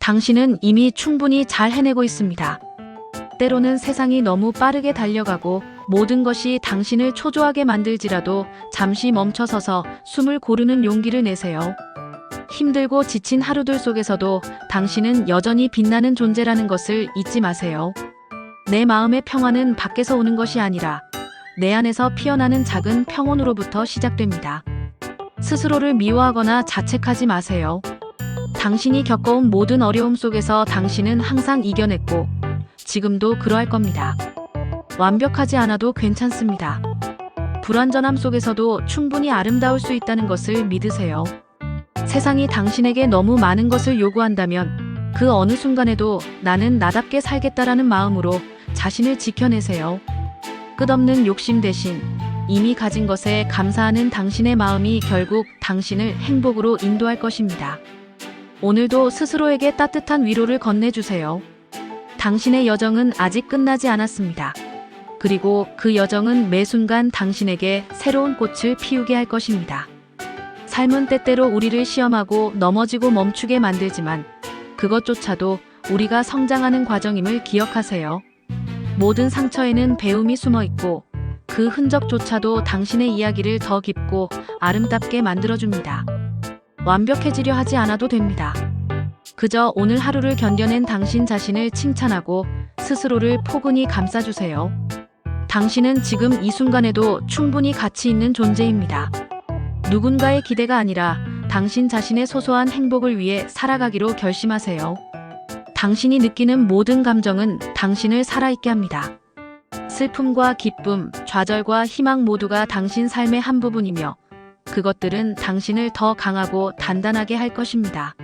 당신은 이미 충분히 잘 해내고 있습니다. 때로는 세상이 너무 빠르게 달려가고 모든 것이 당신을 초조하게 만들지라도 잠시 멈춰서서 숨을 고르는 용기를 내세요. 힘들고 지친 하루들 속에서도 당신은 여전히 빛나는 존재라는 것을 잊지 마세요. 내 마음의 평화는 밖에서 오는 것이 아니라 내 안에서 피어나는 작은 평온으로부터 시작됩니다. 스스로를 미워하거나 자책하지 마세요. 당신이 겪어온 모든 어려움 속에서 당신은 항상 이겨냈고 지금도 그러할 겁니다. 완벽하지 않아도 괜찮습니다. 불완전함 속에서도 충분히 아름다울 수 있다는 것을 믿으세요. 세상이 당신에게 너무 많은 것을 요구한다면 그 어느 순간에도 나는 나답게 살겠다라는 마음으로 자신을 지켜내세요. 끝없는 욕심 대신 이미 가진 것에 감사하는 당신의 마음이 결국 당신을 행복으로 인도할 것입니다. 오늘도 스스로에게 따뜻한 위로를 건네주세요. 당신의 여정은 아직 끝나지 않았습니다. 그리고 그 여정은 매 순간 당신에게 새로운 꽃을 피우게 할 것입니다. 삶은 때때로 우리를 시험하고 넘어지고 멈추게 만들지만 그것조차도 우리가 성장하는 과정임을 기억하세요. 모든 상처에는 배움이 숨어 있고 그 흔적조차도 당신의 이야기를 더 깊고 아름답게 만들어줍니다. 완벽해지려 하지 않아도 됩니다. 그저 오늘 하루를 견뎌낸 당신 자신을 칭찬하고 스스로를 포근히 감싸주세요. 당신은 지금 이 순간에도 충분히 가치 있는 존재입니다. 누군가의 기대가 아니라 당신 자신의 소소한 행복을 위해 살아가기로 결심하세요. 당신이 느끼는 모든 감정은 당신을 살아있게 합니다. 슬픔과 기쁨, 좌절과 희망 모두가 당신 삶의 한 부분이며 그것들은 당신을 더 강하고 단단하게 할 것입니다.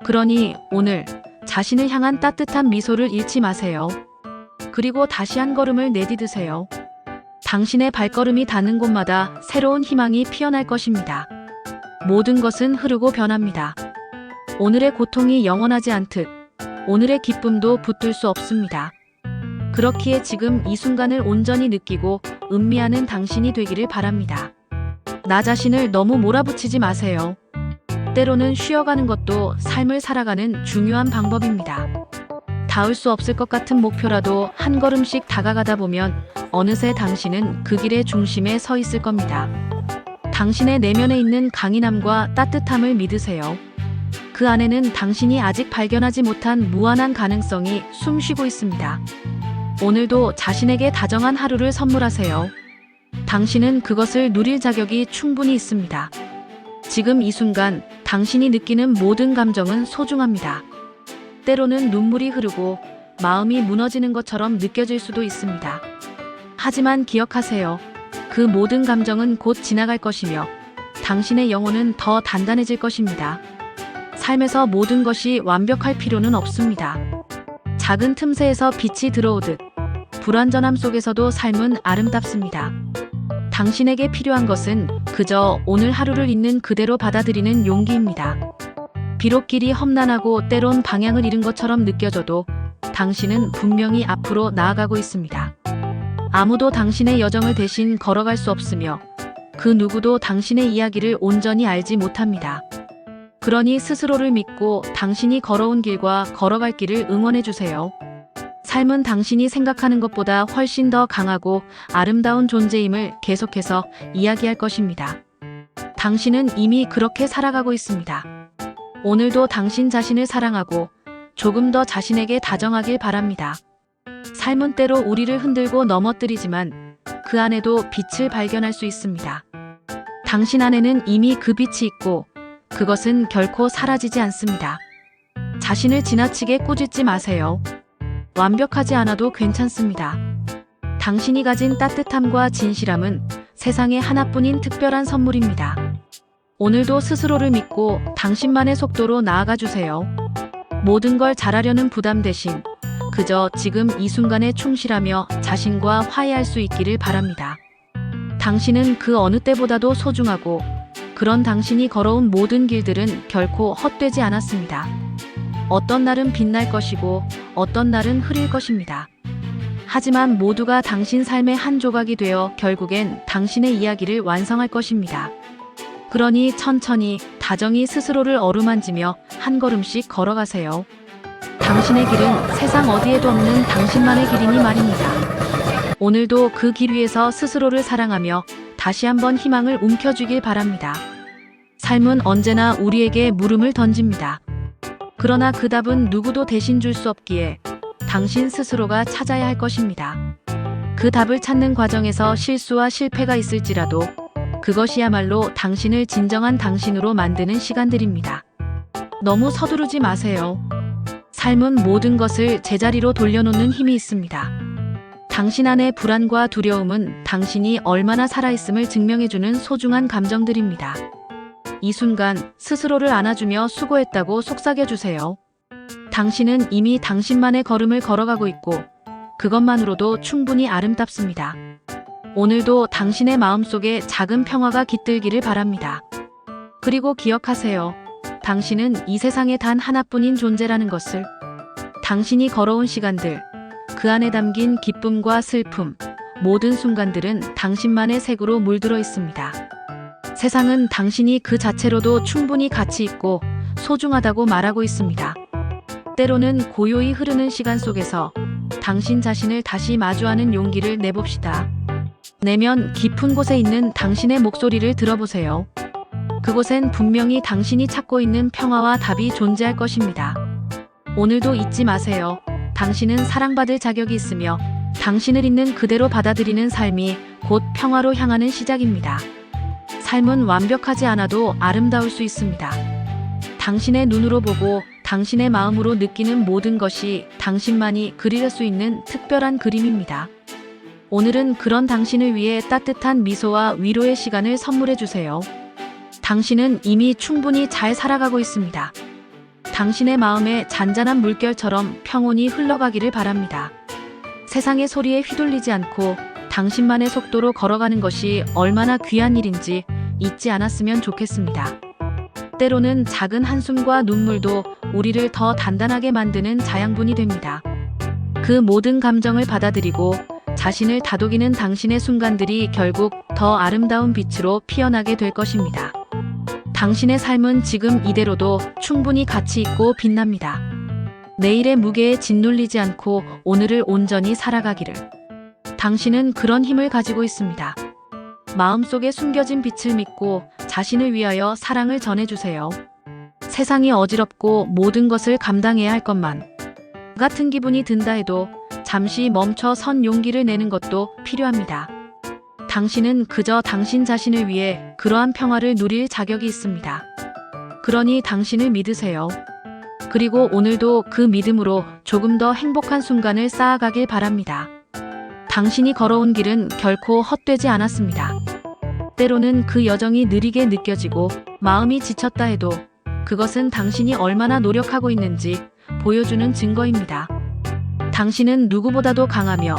그러니 오늘 자신을 향한 따뜻한 미소를 잃지 마세요. 그리고 다시 한 걸음을 내디드세요. 당신의 발걸음이 닿는 곳마다 새로운 희망이 피어날 것입니다. 모든 것은 흐르고 변합니다. 오늘의 고통이 영원하지 않듯 오늘의 기쁨도 붙들 수 없습니다. 그렇기에 지금 이 순간을 온전히 느끼고 음미하는 당신이 되기를 바랍니다. 나 자신을 너무 몰아붙이지 마세요. 때로는 쉬어가는 것도 삶을 살아가는 중요한 방법입니다. 닿을 수 없을 것 같은 목표라도 한 걸음씩 다가가다 보면 어느새 당신은 그 길의 중심에 서 있을 겁니다. 당신의 내면에 있는 강인함과 따뜻함을 믿으세요. 그 안에는 당신이 아직 발견하지 못한 무한한 가능성이 숨쉬고 있습니다. 오늘도 자신에게 다정한 하루를 선물하세요. 당신은 그것을 누릴 자격이 충분히 있습니다. 지금 이 순간 당신이 느끼는 모든 감정은 소중합니다. 때로는 눈물이 흐르고 마음이 무너지는 것처럼 느껴질 수도 있습니다. 하지만 기억하세요. 그 모든 감정은 곧 지나갈 것이며 당신의 영혼은 더 단단해질 것입니다. 삶에서 모든 것이 완벽할 필요는 없습니다. 작은 틈새에서 빛이 들어오듯 불완전함 속에서도 삶은 아름답습니다. 당신에게 필요한 것은 그저 오늘 하루를 있는 그대로 받아들이는 용기입니다. 비록 길이 험난하고 때론 방향을 잃은 것처럼 느껴져도 당신은 분명히 앞으로 나아가고 있습니다. 아무도 당신의 여정을 대신 걸어갈 수 없으며 그 누구도 당신의 이야기를 온전히 알지 못합니다. 그러니 스스로를 믿고 당신이 걸어온 길과 걸어갈 길을 응원해주세요. 삶은 당신이 생각하는 것보다 훨씬 더 강하고 아름다운 존재임을 계속해서 이야기할 것입니다. 당신은 이미 그렇게 살아가고 있습니다. 오늘도 당신 자신을 사랑하고 조금 더 자신에게 다정하길 바랍니다. 삶은 때로 우리를 흔들고 넘어뜨리지만 그 안에도 빛을 발견할 수 있습니다. 당신 안에는 이미 그 빛이 있고 그것은 결코 사라지지 않습니다. 자신을 지나치게 꾸짖지 마세요. 완벽하지 않아도 괜찮습니다. 당신이 가진 따뜻함과 진실함은 세상에 하나뿐인 특별한 선물입니다. 오늘도 스스로를 믿고 당신만의 속도로 나아가 주세요. 모든 걸 잘하려는 부담 대신 그저 지금 이 순간에 충실하며 자신과 화해할 수 있기를 바랍니다. 당신은 그 어느 때보다도 소중하고 그런 당신이 걸어온 모든 길들은 결코 헛되지 않았습니다. 어떤 날은 빛날 것이고 어떤 날은 흐릴 것입니다. 하지만 모두가 당신 삶의 한 조각이 되어 결국엔 당신의 이야기를 완성할 것입니다. 그러니 천천히 다정히 스스로를 어루만지며 한 걸음씩 걸어가세요. 당신의 길은 세상 어디에도 없는 당신만의 길이니 말입니다. 오늘도 그 길 위에서 스스로를 사랑하며 다시 한번 희망을 움켜쥐길 바랍니다. 삶은 언제나 우리에게 물음을 던집니다. 그러나 그 답은 누구도 대신 줄 수 없기에 당신 스스로가 찾아야 할 것입니다. 그 답을 찾는 과정에서 실수와 실패가 있을지라도 그것이야말로 당신을 진정한 당신으로 만드는 시간들입니다. 너무 서두르지 마세요. 삶은 모든 것을 제자리로 돌려놓는 힘이 있습니다. 당신 안의 불안과 두려움은 당신이 얼마나 살아있음을 증명해주는 소중한 감정들입니다. 이 순간 스스로를 안아주며 수고했다고 속삭여주세요. 당신은 이미 당신만의 걸음을 걸어가고 있고 그것만으로도 충분히 아름답습니다. 오늘도 당신의 마음속에 작은 평화가 깃들기를 바랍니다. 그리고 기억하세요. 당신은 이 세상에 단 하나뿐인 존재라는 것을. 당신이 걸어온 시간들, 그 안에 담긴 기쁨과 슬픔, 모든 순간들은 당신만의 색으로 물들어 있습니다. 세상은 당신이 그 자체로도 충분히 가치 있고 소중하다고 말하고 있습니다. 때로는 고요히 흐르는 시간 속에서 당신 자신을 다시 마주하는 용기를 내봅시다. 내면 깊은 곳에 있는 당신의 목소리를 들어보세요. 그곳엔 분명히 당신이 찾고 있는 평화와 답이 존재할 것입니다. 오늘도 잊지 마세요. 당신은 사랑받을 자격이 있으며 당신을 있는 그대로 받아들이는 삶이 곧 평화로 향하는 시작입니다. 삶은 완벽하지 않아도 아름다울 수 있습니다. 당신의 눈으로 보고 당신의 마음으로 느끼는 모든 것이 당신만이 그릴 수 있는 특별한 그림입니다. 오늘은 그런 당신을 위해 따뜻한 미소와 위로의 시간을 선물해 주세요. 당신은 이미 충분히 잘 살아가고 있습니다. 당신의 마음에 잔잔한 물결처럼 평온히 흘러가기를 바랍니다. 세상의 소리에 휘둘리지 않고 당신만의 속도로 걸어가는 것이 얼마나 귀한 일인지 잊지 않았으면 좋겠습니다. 때로는 작은 한숨과 눈물도 우리를 더 단단하게 만드는 자양분이 됩니다. 그 모든 감정을 받아들이고 자신을 다독이는 당신의 순간들이 결국 더 아름다운 빛으로 피어나게 될 것입니다. 당신의 삶은 지금 이대로도 충분히 가치 있고 빛납니다. 내일의 무게에 짓눌리지 않고 오늘을 온전히 살아가기를. 당신은 그런 힘을 가지고 있습니다. 마음속에 숨겨진 빛을 믿고 자신을 위하여 사랑을 전해주세요. 세상이 어지럽고 모든 것을 감당해야 할 것만 같은 기분이 든다 해도 잠시 멈춰 선 용기를 내는 것도 필요합니다. 당신은 그저 당신 자신을 위해 그러한 평화를 누릴 자격이 있습니다. 그러니 당신을 믿으세요. 그리고 오늘도 그 믿음으로 조금 더 행복한 순간을 쌓아가길 바랍니다. 당신이 걸어온 길은 결코 헛되지 않았습니다. 때로는 그 여정이 느리게 느껴지고 마음이 지쳤다 해도 그것은 당신이 얼마나 노력하고 있는지 보여주는 증거입니다. 당신은 누구보다도 강하며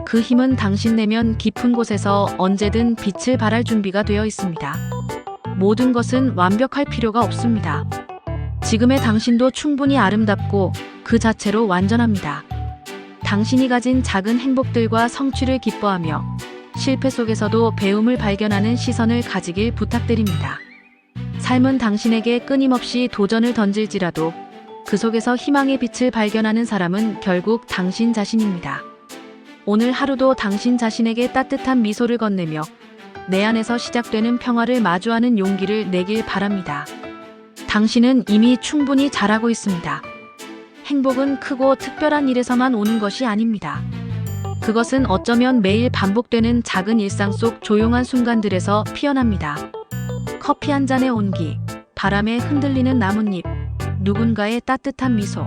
그 힘은 당신 내면 깊은 곳에서 언제든 빛을 발할 준비가 되어 있습니다. 모든 것은 완벽할 필요가 없습니다. 지금의 당신도 충분히 아름답고 그 자체로 완전합니다. 당신이 가진 작은 행복들과 성취를 기뻐하며 실패 속에서도 배움을 발견하는 시선을 가지길 부탁드립니다. 삶은 당신에게 끊임없이 도전을 던질지라도 그 속에서 희망의 빛을 발견하는 사람은 결국 당신 자신입니다. 오늘 하루도 당신 자신에게 따뜻한 미소를 건네며 내 안에서 시작되는 평화를 마주하는 용기를 내길 바랍니다. 당신은 이미 충분히 잘하고 있습니다. 행복은 크고 특별한 일에서만 오는 것이 아닙니다. 그것은 어쩌면 매일 반복되는 작은 일상 속 조용한 순간들에서 피어납니다. 커피 한 잔의 온기, 바람에 흔들리는 나뭇잎, 누군가의 따뜻한 미소.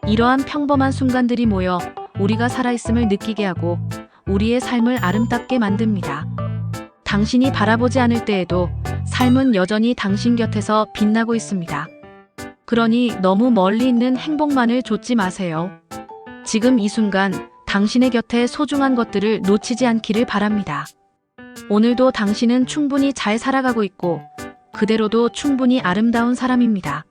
이러한 평범한 순간들이 모여 우리가 살아있음을 느끼게 하고 우리의 삶을 아름답게 만듭니다. 당신이 바라보지 않을 때에도 삶은 여전히 당신 곁에서 빛나고 있습니다. 그러니 너무 멀리 있는 행복만을 좇지 마세요. 지금 이 순간 당신의 곁에 소중한 것들을 놓치지 않기를 바랍니다. 오늘도 당신은 충분히 잘 살아가고 있고 그대로도 충분히 아름다운 사람입니다.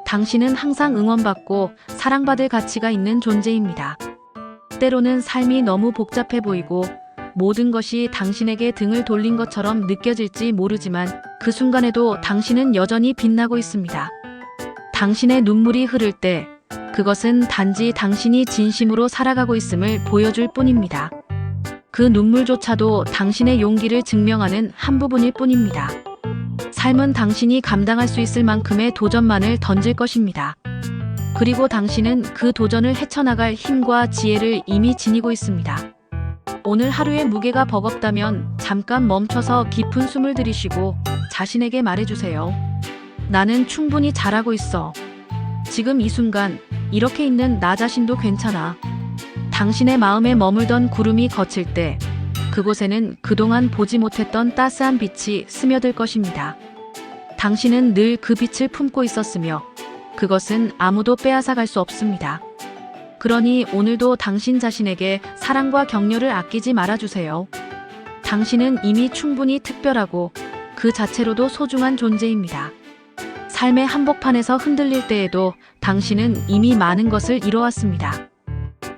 당신은 항상 응원받고 사랑받을 가치가 있는 존재입니다. 때로는 삶이 너무 복잡해 보이고 모든 것이 당신에게 등을 돌린 것처럼 느껴질지 모르지만 그 순간에도 당신은 여전히 빛나고 있습니다. 당신의 눈물이 흐를 때 그것은 단지 당신이 진심으로 살아가고 있음을 보여줄 뿐입니다. 그 눈물조차도 당신의 용기를 증명하는 한 부분일 뿐입니다. 삶은 당신이 감당할 수 있을 만큼의 도전만을 던질 것입니다. 그리고 당신은 그 도전을 헤쳐나갈 힘과 지혜를 이미 지니고 있습니다. 오늘 하루의 무게가 버겁다면 잠깐 멈춰서 깊은 숨을 들이쉬고 자신에게 말해주세요. 나는 충분히 잘하고 있어. 지금 이 순간 이렇게 있는 나 자신도 괜찮아. 당신의 마음에 머물던 구름이 거칠 때 그곳에는 그동안 보지 못했던 따스한 빛이 스며들 것입니다. 당신은 늘 그 빛을 품고 있었으며 그것은 아무도 빼앗아갈 수 없습니다. 그러니 오늘도 당신 자신에게 사랑과 격려를 아끼지 말아주세요. 당신은 이미 충분히 특별하고 그 자체로도 소중한 존재입니다. 삶의 한복판에서 흔들릴 때에도 당신은 이미 많은 것을 이뤄왔습니다.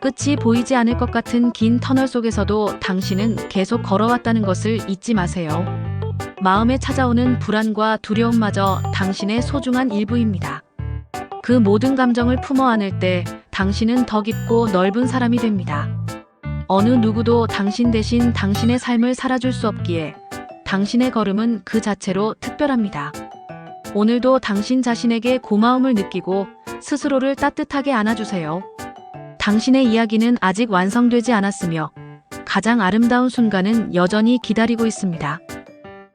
끝이 보이지 않을 것 같은 긴 터널 속에서도 당신은 계속 걸어왔다는 것을 잊지 마세요. 마음에 찾아오는 불안과 두려움마저 당신의 소중한 일부입니다. 그 모든 감정을 품어 안을 때 당신은 더 깊고 넓은 사람이 됩니다. 어느 누구도 당신 대신 당신의 삶을 살아줄 수 없기에 당신의 걸음은 그 자체로 특별합니다. 오늘도 당신 자신에게 고마움을 느끼고 스스로를 따뜻하게 안아주세요. 당신의 이야기는 아직 완성되지 않았으며 가장 아름다운 순간은 여전히 기다리고 있습니다.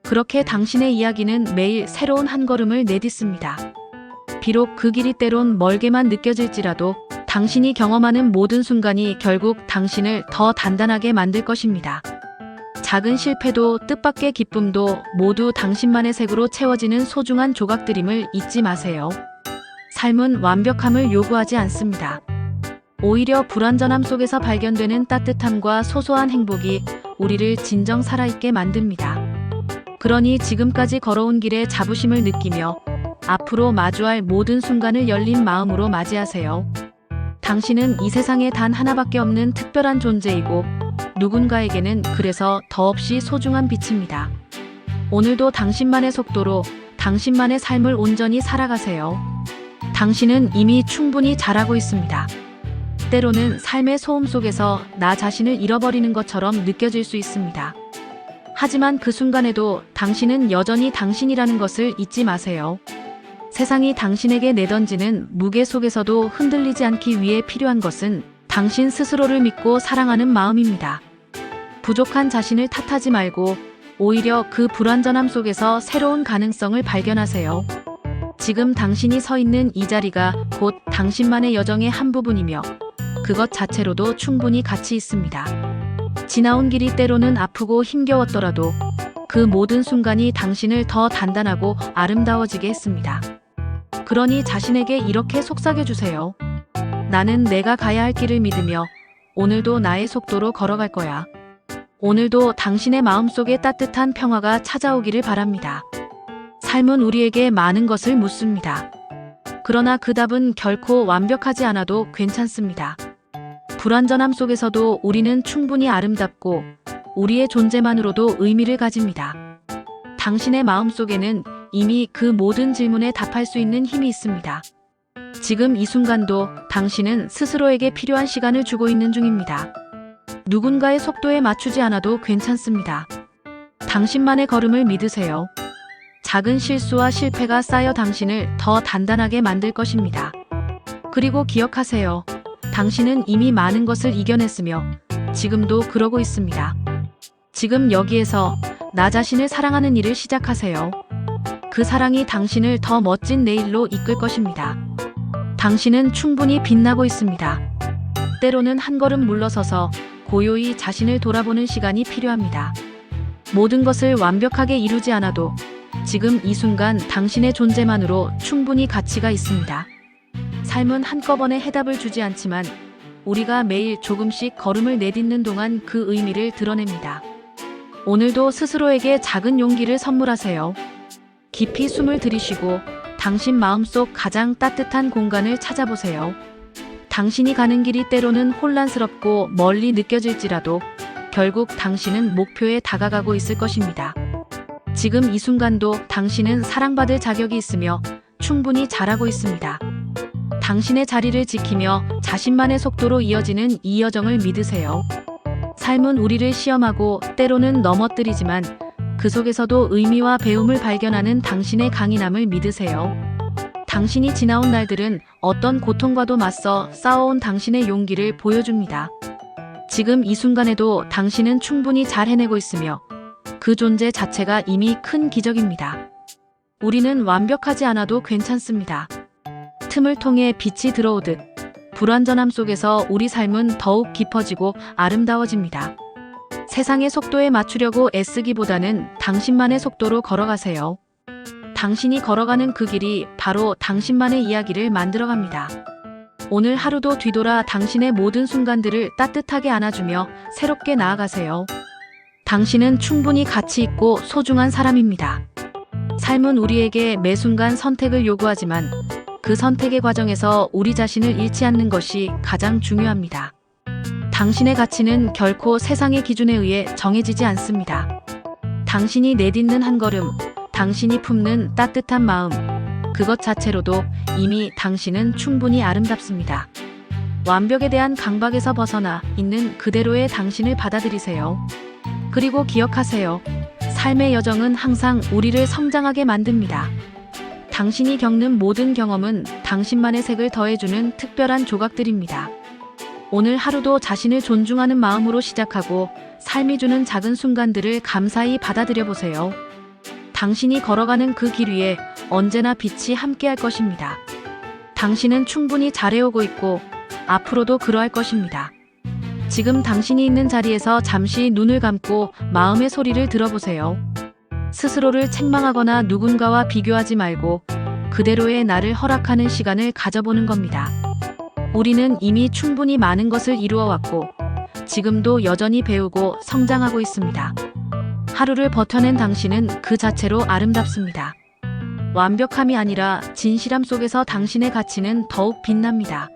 그렇게 당신의 이야기는 매일 새로운 한 걸음을 내딛습니다. 비록 그 길이 때론 멀게만 느껴질지라도 당신이 경험하는 모든 순간이 결국 당신을 더 단단하게 만들 것입니다. 작은 실패도 뜻밖의 기쁨도 모두 당신만의 색으로 채워지는 소중한 조각들임을 잊지 마세요. 삶은 완벽함을 요구하지 않습니다. 오히려 불완전함 속에서 발견되는 따뜻함과 소소한 행복이 우리를 진정 살아있게 만듭니다. 그러니 지금까지 걸어온 길에 자부심을 느끼며 앞으로 마주할 모든 순간을 열린 마음으로 맞이하세요. 당신은 이 세상에 단 하나밖에 없는 특별한 존재이고 누군가에게는 그래서 더없이 소중한 빛입니다. 오늘도 당신만의 속도로 당신만의 삶을 온전히 살아가세요. 당신은 이미 충분히 잘하고 있습니다. 때로는 삶의 소음 속에서 나 자신을 잃어버리는 것처럼 느껴질 수 있습니다. 하지만 그 순간에도 당신은 여전히 당신이라는 것을 잊지 마세요. 세상이 당신에게 내던지는 무게 속에서도 흔들리지 않기 위해 필요한 것은 당신 스스로를 믿고 사랑하는 마음입니다. 부족한 자신을 탓하지 말고 오히려 그 불완전함 속에서 새로운 가능성을 발견하세요. 지금 당신이 서 있는 이 자리가 곧 당신만의 여정의 한 부분이며 그것 자체로도 충분히 가치 있습니다. 지나온 길이 때로는 아프고 힘겨웠더라도 그 모든 순간이 당신을 더 단단하고 아름다워지게 했습니다. 그러니 자신에게 이렇게 속삭여주세요. 나는 내가 가야 할 길을 믿으며 오늘도 나의 속도로 걸어갈 거야. 오늘도 당신의 마음속에 따뜻한 평화가 찾아오기를 바랍니다. 삶은 우리에게 많은 것을 묻습니다. 그러나 그 답은 결코 완벽하지 않아도 괜찮습니다. 불완전함 속에서도 우리는 충분히 아름답고 우리의 존재만으로도 의미를 가집니다. 당신의 마음속에는 이미 그 모든 질문에 답할 수 있는 힘이 있습니다. 지금 이 순간도 당신은 스스로에게 필요한 시간을 주고 있는 중입니다. 누군가의 속도에 맞추지 않아도 괜찮습니다. 당신만의 걸음을 믿으세요. 작은 실수와 실패가 쌓여 당신을 더 단단하게 만들 것입니다. 그리고 기억하세요. 당신은 이미 많은 것을 이겨냈으며 지금도 그러고 있습니다. 지금 여기에서 나 자신을 사랑하는 일을 시작하세요. 그 사랑이 당신을 더 멋진 내일로 이끌 것입니다. 당신은 충분히 빛나고 있습니다. 때로는 한 걸음 물러서서 고요히 자신을 돌아보는 시간이 필요합니다. 모든 것을 완벽하게 이루지 않아도 지금 이 순간 당신의 존재만으로 충분히 가치가 있습니다. 삶은 한꺼번에 해답을 주지 않지만 우리가 매일 조금씩 걸음을 내딛는 동안 그 의미를 드러냅니다. 오늘도 스스로에게 작은 용기를 선물하세요. 깊이 숨을 들이쉬고 당신 마음속 가장 따뜻한 공간을 찾아보세요. 당신이 가는 길이 때로는 혼란스럽고 멀리 느껴질지라도 결국 당신은 목표에 다가가고 있을 것입니다. 지금 이 순간도 당신은 사랑받을 자격이 있으며 충분히 잘하고 있습니다. 당신의 자리를 지키며 자신만의 속도로 이어지는 이 여정을 믿으세요. 삶은 우리를 시험하고 때로는 넘어뜨리지만 그 속에서도 의미와 배움을 발견하는 당신의 강인함을 믿으세요. 당신이 지나온 날들은 어떤 고통과도 맞서 싸워온 당신의 용기를 보여줍니다. 지금 이 순간에도 당신은 충분히 잘 해내고 있으며 그 존재 자체가 이미 큰 기적입니다. 우리는 완벽하지 않아도 괜찮습니다. 틈을 통해 빛이 들어오듯 불완전함 속에서 우리 삶은 더욱 깊어지고 아름다워집니다. 세상의 속도에 맞추려고 애쓰기보다는 당신만의 속도로 걸어가세요. 당신이 걸어가는 그 길이 바로 당신만의 이야기를 만들어갑니다. 오늘 하루도 뒤돌아 당신의 모든 순간들을 따뜻하게 안아주며 새롭게 나아가세요. 당신은 충분히 가치 있고 소중한 사람입니다. 삶은 우리에게 매 순간 선택을 요구하지만 그 선택의 과정에서 우리 자신을 잃지 않는 것이 가장 중요합니다. 당신의 가치는 결코 세상의 기준에 의해 정해지지 않습니다. 당신이 내딛는 한 걸음, 당신이 품는 따뜻한 마음, 그것 자체로도 이미 당신은 충분히 아름답습니다. 완벽에 대한 강박에서 벗어나 있는 그대로의 당신을 받아들이세요. 그리고 기억하세요. 삶의 여정은 항상 우리를 성장하게 만듭니다. 당신이 겪는 모든 경험은 당신만의 색을 더해주는 특별한 조각들입니다. 오늘 하루도 자신을 존중하는 마음으로 시작하고 삶이 주는 작은 순간들을 감사히 받아들여 보세요. 당신이 걸어가는 그 길 위에 언제나 빛이 함께할 것입니다. 당신은 충분히 잘해오고 있고 앞으로도 그러할 것입니다. 지금 당신이 있는 자리에서 잠시 눈을 감고 마음의 소리를 들어보세요. 스스로를 책망하거나 누군가와 비교하지 말고 그대로의 나를 허락하는 시간을 가져보는 겁니다. 우리는 이미 충분히 많은 것을 이루어왔고 지금도 여전히 배우고 성장하고 있습니다. 하루를 버텨낸 당신은 그 자체로 아름답습니다. 완벽함이 아니라 진실함 속에서 당신의 가치는 더욱 빛납니다.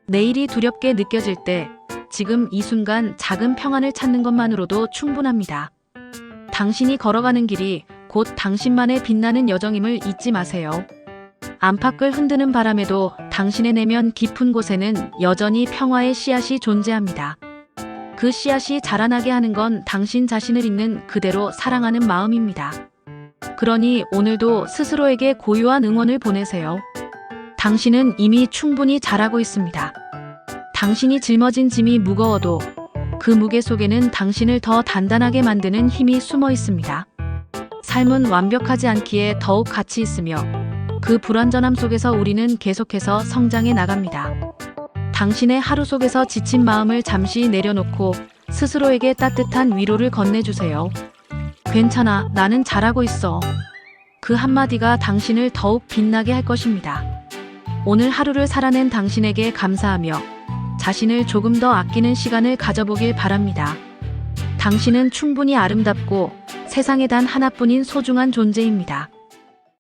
내일이 두렵게 느껴질 때 지금 이 순간 작은 평안을 찾는 것만으로도 충분합니다. 당신이 걸어가는 길이 곧 당신만의 빛나는 여정임을 잊지 마세요. 안팎을 흔드는 바람에도 당신의 내면 깊은 곳에는 여전히 평화의 씨앗이 존재합니다. 그 씨앗이 자라나게 하는 건 당신 자신을 있는 그대로 사랑하는 마음입니다. 그러니 오늘도 스스로에게 고요한 응원을 보내세요. 당신은 이미 충분히 잘하고 있습니다. 당신이 짊어진 짐이 무거워도 그 무게 속에는 당신을 더 단단하게 만드는 힘이 숨어 있습니다. 삶은 완벽하지 않기에 더욱 가치 있으며 그 불완전함 속에서 우리는 계속해서 성장해 나갑니다. 당신의 하루 속에서 지친 마음을 잠시 내려놓고 스스로에게 따뜻한 위로를 건네주세요. 괜찮아, 나는 잘하고 있어. 그 한마디가 당신을 더욱 빛나게 할 것입니다. 오늘 하루를 살아낸 당신에게 감사하며 자신을 조금 더 아끼는 시간을 가져보길 바랍니다. 당신은 충분히 아름답고 세상에 단 하나뿐인 소중한 존재입니다.